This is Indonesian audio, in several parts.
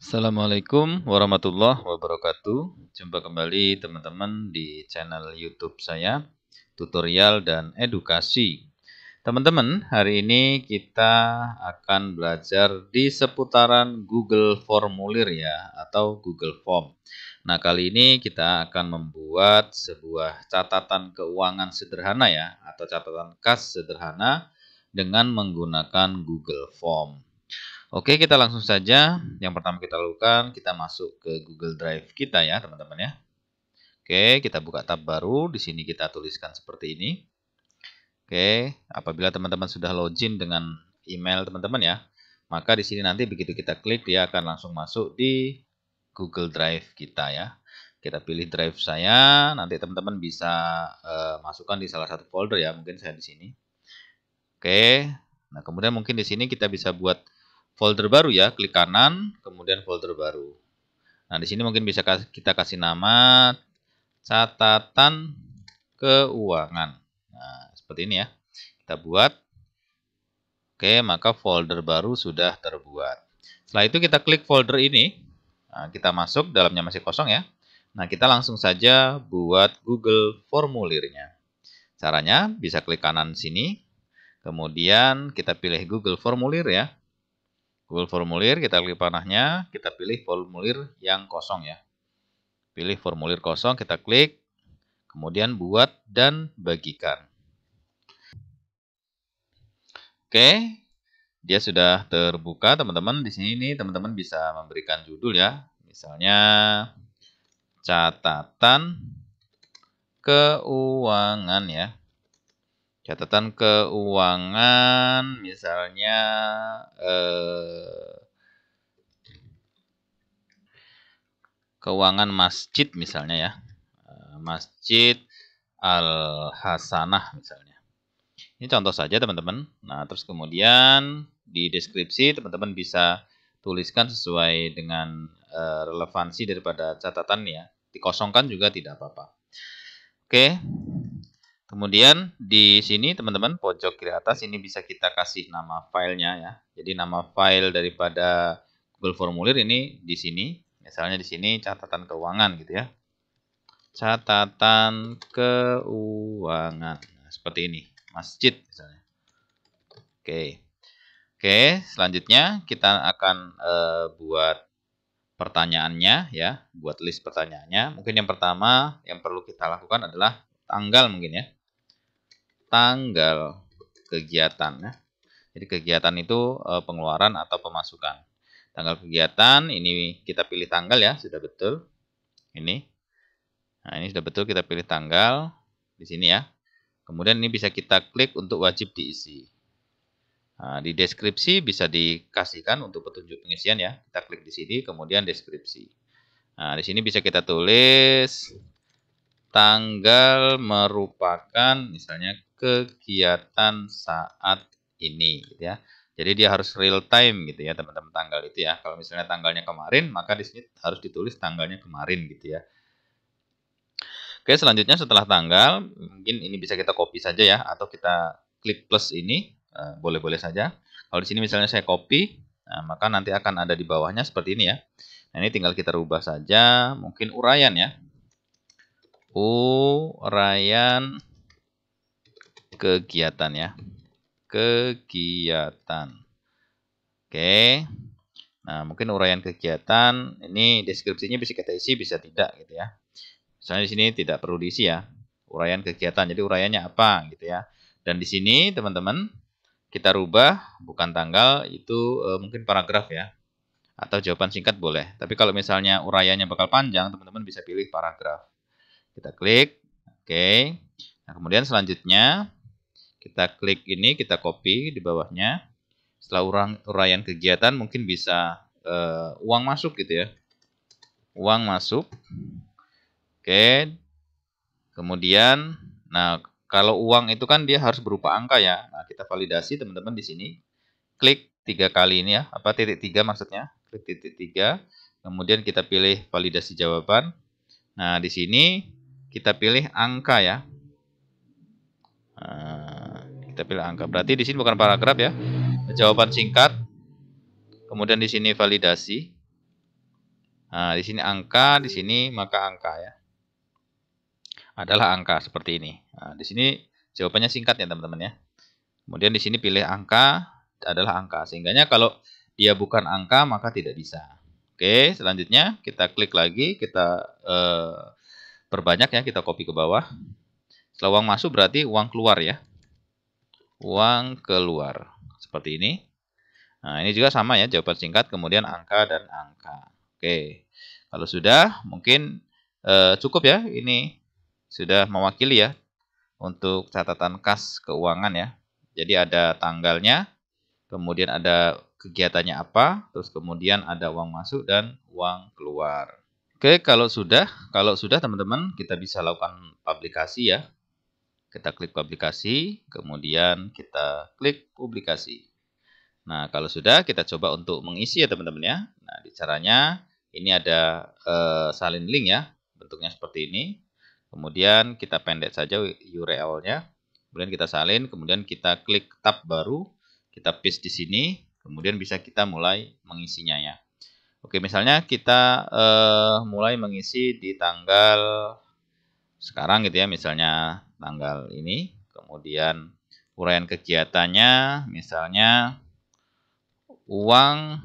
Assalamualaikum warahmatullahi wabarakatuh. Jumpa kembali teman-teman di channel YouTube saya, tutorial dan edukasi. Teman-teman, hari ini kita akan belajar di seputaran Google Formulir ya, atau Google Form. Nah, kali ini kita akan membuat sebuah catatan keuangan sederhana ya, atau catatan kas sederhana dengan menggunakan Google Form. Oke, kita langsung saja. Yang pertama kita lakukan, kita masuk ke Google Drive kita ya, teman-teman ya. Oke, kita buka tab baru. Di sini kita tuliskan seperti ini. Oke, apabila teman-teman sudah login dengan email teman-teman ya, maka di sini nanti begitu kita klik, dia akan langsung masuk di Google Drive kita ya. Kita pilih drive saya, nanti teman-teman bisa masukkan di salah satu folder ya, mungkin saya di sini. Oke, nah kemudian mungkin di sini kita bisa buat folder baru ya, klik kanan, kemudian folder baru. Nah, di sini mungkin bisa kita kasih nama catatan keuangan. Nah, seperti ini ya. Kita buat. Oke, maka folder baru sudah terbuat. Setelah itu kita klik folder ini. Nah, kita masuk, dalamnya masih kosong ya. Nah, kita langsung saja buat Google Formulirnya. Caranya bisa klik kanan sini. Kemudian kita pilih Google Formulir ya. Google Formulir, kita klik panahnya, kita pilih formulir yang kosong ya. Pilih formulir kosong, kita klik, kemudian buat dan bagikan. Oke, dia sudah terbuka teman-teman. Di sini teman-teman bisa memberikan judul ya. Misalnya catatan keuangan ya. Catatan keuangan misalnya keuangan masjid misalnya ya. Masjid Al-Hasanah misalnya. Ini contoh saja teman-teman. Nah, terus kemudian di deskripsi teman-teman bisa tuliskan sesuai dengan relevansi daripada catatan ya. Dikosongkan juga tidak apa-apa. Oke. Kemudian di sini teman-teman pojok kiri atas ini bisa kita kasih nama filenya ya. Jadi nama file daripada Google Formulir ini di sini. Misalnya di sini catatan keuangan gitu ya. Catatan keuangan. Nah, seperti ini. Masjid misalnya. Oke. Oke, selanjutnya kita akan buat pertanyaannya ya, buat list pertanyaannya. Mungkin yang pertama yang perlu kita lakukan adalah tanggal mungkin ya. Tanggal kegiatan ya. Jadi kegiatan itu pengeluaran atau pemasukan. Tanggal kegiatan ini kita pilih tanggal ya, sudah betul. Ini. Nah, ini sudah betul, kita pilih tanggal di sini ya. Kemudian ini bisa kita klik untuk wajib diisi. Nah, di deskripsi bisa dikasihkan untuk petunjuk pengisian ya. Kita klik di sini, kemudian deskripsi. Nah, di sini bisa kita tulis tanggal merupakan misalnya kegiatan saat ini gitu ya. Jadi dia harus real time gitu ya, teman-teman, tanggal itu ya. Kalau misalnya tanggalnya kemarin, maka di sini harus ditulis tanggalnya kemarin gitu ya. Oke, selanjutnya setelah tanggal, mungkin ini bisa kita copy saja ya, atau kita klik plus ini, boleh-boleh saja. Kalau di sini misalnya saya copy, nah, maka nanti akan ada di bawahnya seperti ini ya. Nah, ini tinggal kita rubah saja, mungkin uraian ya. Uraian kegiatan ya. Kegiatan. Oke. Nah, mungkin uraian kegiatan, ini deskripsinya bisa kita isi, bisa tidak gitu ya. Misalnya di sini tidak perlu diisi ya. Uraian kegiatan. Jadi uraiannya apa gitu ya. Dan di sini teman-teman kita rubah bukan tanggal, itu mungkin paragraf ya. Atau jawaban singkat boleh. Tapi kalau misalnya uraiannya bakal panjang, teman-teman bisa pilih paragraf. Kita klik. Oke. Nah, kemudian selanjutnya kita klik ini, kita copy di bawahnya. Setelah uraian kegiatan mungkin bisa uang masuk gitu ya. Uang masuk. Oke. Kemudian, nah kalau uang itu kan dia harus berupa angka ya. Nah, kita validasi teman-teman di sini. Klik 3 kali ini ya, apa titik 3 maksudnya. Klik titik 3. Kemudian kita pilih validasi jawaban. Nah, di sini kita pilih angka ya. Nah, kita pilih angka. Berarti di sini bukan paragraf ya. Jawaban singkat. Kemudian di sini validasi. Nah, di sini angka, di sini maka angka ya. Adalah angka seperti ini. Nah, di sini jawabannya singkat ya teman-teman ya. Kemudian di sini pilih angka adalah angka. Sehingganya kalau dia bukan angka maka tidak bisa. Oke, selanjutnya kita klik lagi, kita perbanyak ya, kita copy ke bawah. Setelah uang masuk berarti uang keluar ya. Uang keluar. Seperti ini. Nah, ini juga sama ya, jawaban singkat, kemudian angka dan angka. Oke, kalau sudah mungkin cukup ya, ini sudah mewakili ya untuk catatan kas keuangan ya. Jadi ada tanggalnya, kemudian ada kegiatannya apa, terus kemudian ada uang masuk dan uang keluar. Oke, kalau sudah teman-teman kita bisa lakukan publikasi ya. Kita klik publikasi, kemudian kita klik publikasi. Nah, kalau sudah kita coba untuk mengisi ya teman-teman ya. Nah, di caranya ini ada salin link ya, bentuknya seperti ini. Kemudian kita pendek saja URL-nya. Kemudian kita salin, kemudian kita klik tab baru, kita paste di sini, kemudian bisa kita mulai mengisinya ya. Oke, misalnya kita mulai mengisi di tanggal sekarang gitu ya, misalnya tanggal ini. Kemudian uraian kegiatannya misalnya uang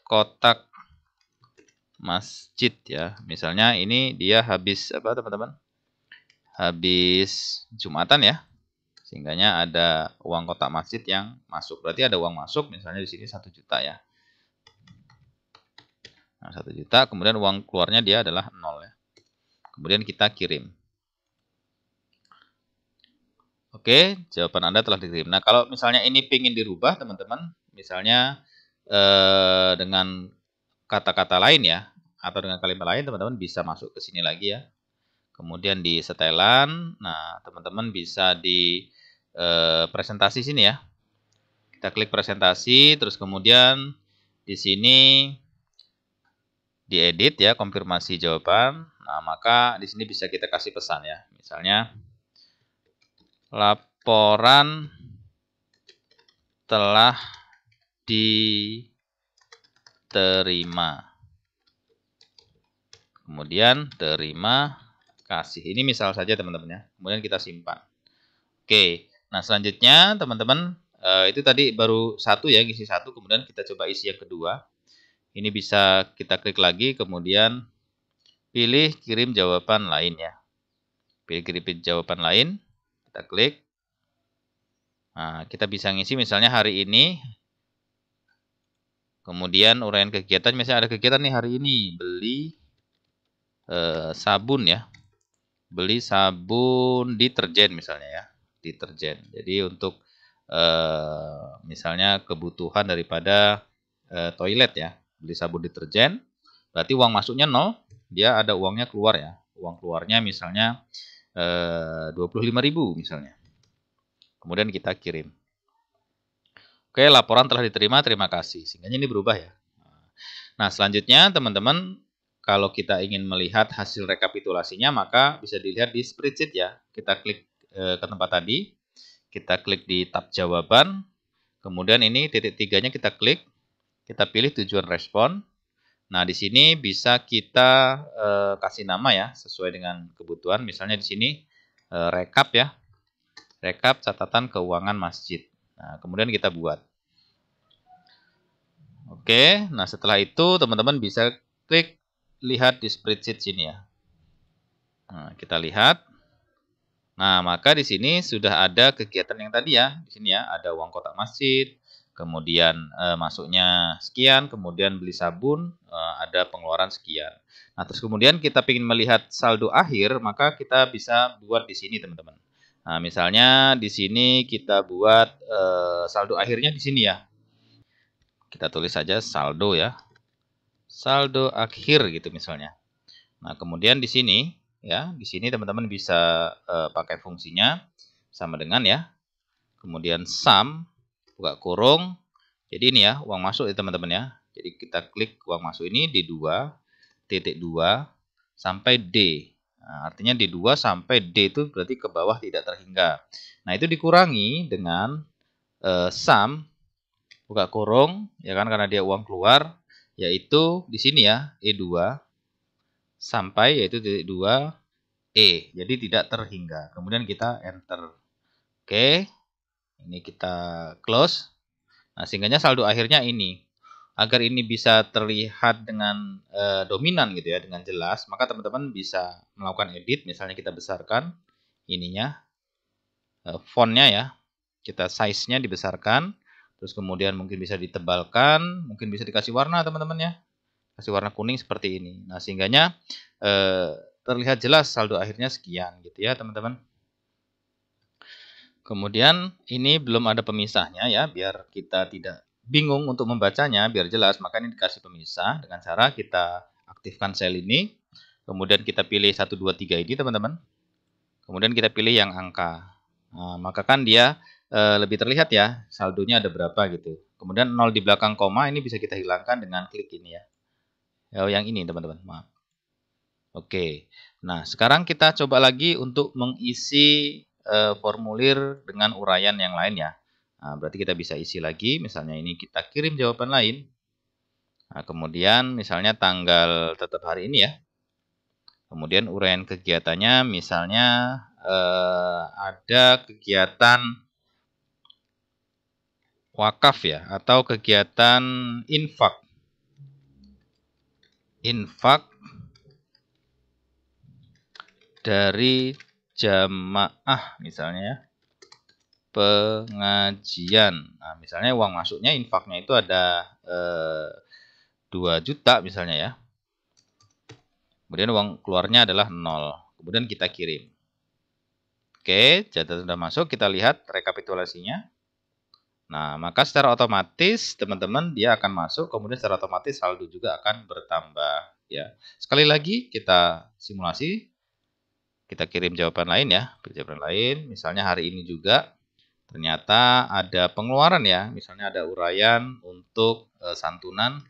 kotak masjid ya. Misalnya ini dia habis apa teman-teman? Habis Jumatan ya. Sehingganya ada uang kotak masjid yang masuk. Berarti ada uang masuk misalnya di sini 1 juta ya. Nah, 1 juta, kemudian uang keluarnya dia adalah 0 ya. Kemudian kita kirim. Oke, jawaban Anda telah dikirim. Nah, kalau misalnya ini ingin dirubah, teman-teman, misalnya dengan kata-kata lain ya, atau dengan kalimat lain, teman-teman bisa masuk ke sini lagi ya. Kemudian di setelan, nah teman-teman bisa di presentasi sini ya. Kita klik presentasi, terus kemudian di sini diedit ya, konfirmasi jawaban. Nah, maka di sini bisa kita kasih pesan ya. Misalnya laporan telah diterima. Kemudian terima kasih. Ini misal saja teman-teman ya. Kemudian kita simpan. Oke. Nah, selanjutnya teman-teman itu tadi baru satu ya, isi satu. Kemudian kita coba isi yang kedua. Ini bisa kita klik lagi, kemudian pilih kirim jawaban lain ya. Pilih kirim jawaban lain. Kita klik. Nah, kita bisa ngisi misalnya hari ini. Kemudian uraian kegiatan, misalnya ada kegiatan nih hari ini, beli sabun ya. Beli sabun deterjen misalnya ya. Deterjen. Jadi untuk misalnya kebutuhan daripada toilet ya. Beli sabun deterjen. Berarti uang masuknya 0, dia ada uangnya keluar ya. Uang keluarnya misalnya 25.000 misalnya. Kemudian kita kirim. Oke, laporan telah diterima, terima kasih. Sehingga ini berubah ya. Nah, selanjutnya teman-teman, kalau kita ingin melihat hasil rekapitulasinya, maka bisa dilihat di spreadsheet ya. Kita klik ke tempat tadi, kita klik di tab jawaban, kemudian ini titik 3-nya kita klik, kita pilih tujuan respon. Nah, di sini bisa kita kasih nama ya, sesuai dengan kebutuhan. Misalnya di sini rekap ya, rekap catatan keuangan masjid. Nah, kemudian kita buat. Oke, nah setelah itu teman-teman bisa klik lihat di spreadsheet sini ya. Nah, kita lihat. Nah, maka di sini sudah ada kegiatan yang tadi ya. Di sini ya, ada uang kotak masjid, kemudian masuknya sekian, kemudian beli sabun, ada pengeluaran sekian. Nah, terus kemudian kita ingin melihat saldo akhir, maka kita bisa buat di sini teman-teman. Nah, misalnya di sini kita buat saldo akhirnya di sini ya. Kita tulis saja saldo ya. Saldo akhir gitu misalnya. Nah, kemudian di sini ya, di sini teman-teman bisa pakai fungsinya sama dengan ya. Kemudian sum buka kurung. Jadi ini ya, uang masuk ya teman-teman ya. Jadi kita klik uang masuk ini di 2.2 sampai D. Nah, artinya di 2 sampai D itu berarti ke bawah tidak terhingga. Nah, itu dikurangi dengan sum buka kurung, ya kan, karena dia uang keluar, yaitu di sini ya, E2 sampai yaitu titik 2 E. Jadi tidak terhingga. Kemudian kita enter. Oke. Ini kita close. Nah, sehingganya saldo akhirnya ini. Agar ini bisa terlihat dengan dominan gitu ya, dengan jelas, maka teman-teman bisa melakukan edit. Misalnya kita besarkan ininya, fontnya ya. Kita size-nya dibesarkan. Terus kemudian mungkin bisa ditebalkan, mungkin bisa dikasih warna teman-teman ya. Kasih warna kuning seperti ini. Nah, sehingganya terlihat jelas saldo akhirnya sekian gitu ya teman-teman. Kemudian ini belum ada pemisahnya ya, biar kita tidak bingung untuk membacanya, biar jelas, maka ini dikasih pemisah dengan cara kita aktifkan sel ini. Kemudian kita pilih 1, 2, 3 ini teman-teman. Kemudian kita pilih yang angka. Nah, maka kan dia lebih terlihat ya, saldonya ada berapa gitu. Kemudian 0 di belakang koma ini bisa kita hilangkan dengan klik ini ya. Oh, yang ini teman-teman, maaf. Oke, nah sekarang kita coba lagi untuk mengisi formulir dengan uraian yang lain ya. Nah, berarti kita bisa isi lagi, misalnya ini kita kirim jawaban lain. Nah, kemudian misalnya tanggal tetap hari ini ya. Kemudian uraian kegiatannya misalnya ada kegiatan wakaf ya, atau kegiatan infak. Infak dari jamaah misalnya ya, pengajian. Nah, misalnya uang masuknya infaknya itu ada 2 juta misalnya ya. Kemudian uang keluarnya adalah 0. Kemudian kita kirim. Oke, catatan sudah masuk, kita lihat rekapitulasinya. Nah, maka secara otomatis teman-teman dia akan masuk, kemudian secara otomatis saldo juga akan bertambah ya. Sekali lagi kita simulasi. Kita kirim jawaban lain ya, jawaban lain. Misalnya hari ini juga ternyata ada pengeluaran ya, misalnya ada uraian untuk santunan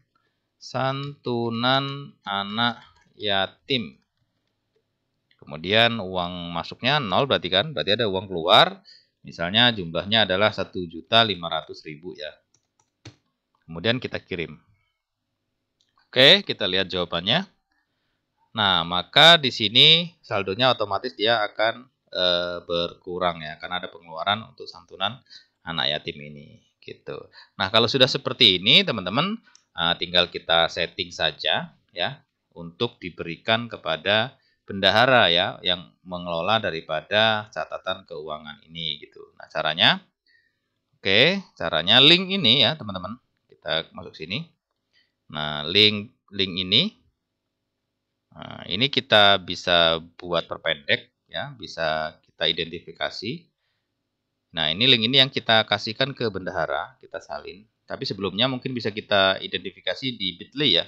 anak yatim. Kemudian uang masuknya 0 berarti kan, berarti ada uang keluar. Misalnya jumlahnya adalah 1.500.000 ya. Kemudian kita kirim. Oke, kita lihat jawabannya. Nah, maka di sini saldonya otomatis dia akan berkurang ya, karena ada pengeluaran untuk santunan anak yatim ini gitu. Nah, kalau sudah seperti ini teman-teman tinggal kita setting saja ya untuk diberikan kepada bendahara ya yang mengelola daripada catatan keuangan ini gitu. Nah, caranya caranya link ini ya teman-teman. Kita masuk sini. Nah, link ini ini kita bisa buat perpendek ya, bisa kita identifikasi. Nah, ini link ini yang kita kasihkan ke bendahara, kita salin. Tapi sebelumnya mungkin bisa kita identifikasi di Bitly ya.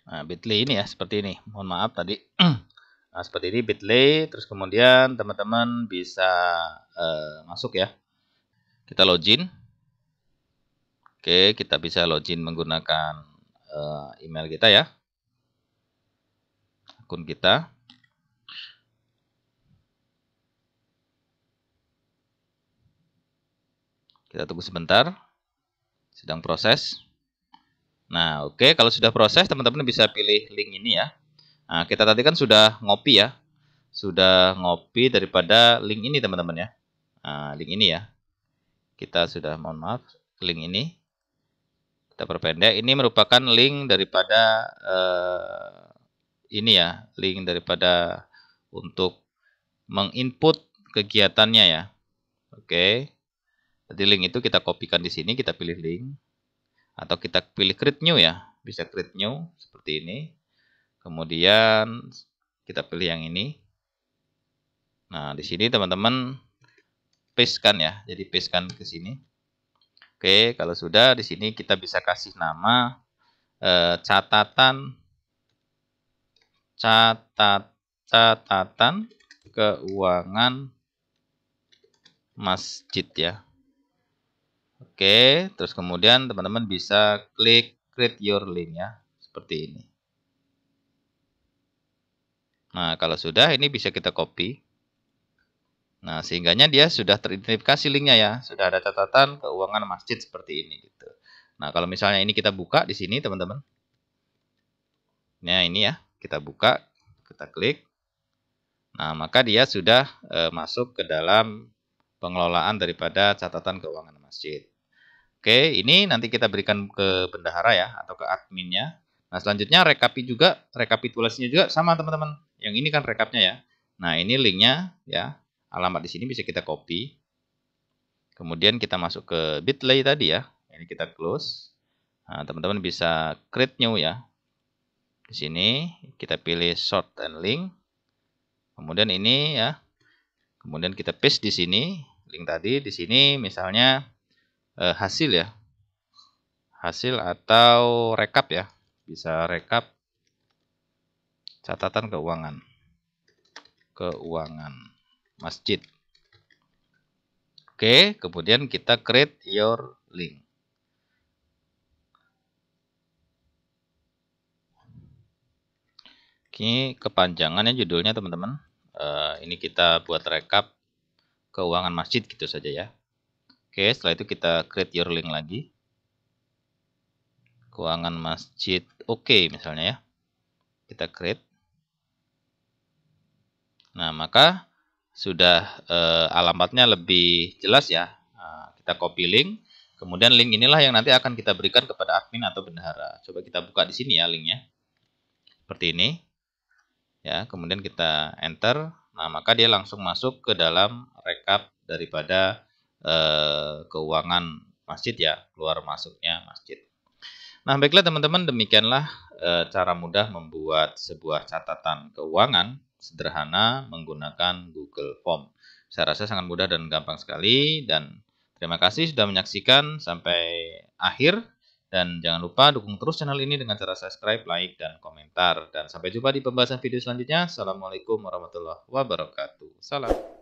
Nah, Bitly ini ya, seperti ini. Mohon maaf tadi. Nah, seperti ini Bitly, terus kemudian teman-teman bisa masuk ya. Kita login. Oke, kita bisa login menggunakan email kita ya. Akun kita. Kita tunggu sebentar. Sedang proses. Nah, oke, kalau sudah proses, teman-teman bisa pilih link ini ya. Nah, kita tadi kan sudah ngopi ya. Sudah ngopi daripada link ini, teman-teman ya. Nah, link ini ya. Kita sudah, mohon maaf, link ini. Kita perpendek. Ini merupakan link daripada ini ya. Link daripada untuk menginput kegiatannya ya. Oke. Jadi link itu kita kopikan di sini, kita pilih link. Atau kita pilih create new ya. Bisa create new seperti ini. Kemudian kita pilih yang ini. Nah, di sini teman-teman pastekan ya. Jadi pastekan ke sini. Oke, kalau sudah di sini kita bisa kasih nama catatan keuangan masjid ya. Oke, terus kemudian teman-teman bisa klik create your link ya. Seperti ini. Nah, kalau sudah ini bisa kita copy. Nah, sehingganya dia sudah teridentifikasi linknya ya, sudah ada catatan keuangan masjid seperti ini gitu. Nah, kalau misalnya ini kita buka di sini teman-teman. Nah, ini ya, kita buka, kita klik. Nah, maka dia sudah masuk ke dalam pengelolaan daripada catatan keuangan masjid. Oke, ini nanti kita berikan ke bendahara ya, atau ke adminnya. Nah, selanjutnya rekapitulasinya juga sama teman-teman. Yang ini kan rekapnya ya. Nah, ini linknya ya, alamat di sini bisa kita copy. Kemudian kita masuk ke Bitly tadi ya. Ini kita close. Nah, teman-teman bisa create new ya. Di sini kita pilih short and link. Kemudian ini ya. Kemudian kita paste di sini link tadi. Di sini misalnya hasil ya. Hasil atau rekap ya. Bisa rekap catatan keuangan. Keuangan masjid. Oke, kemudian kita create your link. Ini kepanjangannya judulnya teman-teman. Ini kita buat rekap keuangan masjid gitu saja ya. Oke, setelah itu kita create your link lagi. Keuangan masjid oke misalnya ya. Kita create. Nah, maka sudah alamatnya lebih jelas ya. Nah, kita copy link. Kemudian link inilah yang nanti akan kita berikan kepada admin atau bendahara. Coba kita buka di sini ya linknya. Seperti ini. Ya, kemudian kita enter. Nah, maka dia langsung masuk ke dalam rekap daripada keuangan masjid ya, keluar masuknya masjid. Nah, baiklah teman-teman, demikianlah cara mudah membuat sebuah catatan keuangan sederhana menggunakan Google Form. Saya rasa sangat mudah dan gampang sekali, dan terima kasih sudah menyaksikan sampai akhir. Dan jangan lupa dukung terus channel ini dengan cara subscribe, like, dan komentar. Dan sampai jumpa di pembahasan video selanjutnya. Assalamualaikum warahmatullahi wabarakatuh. Salam.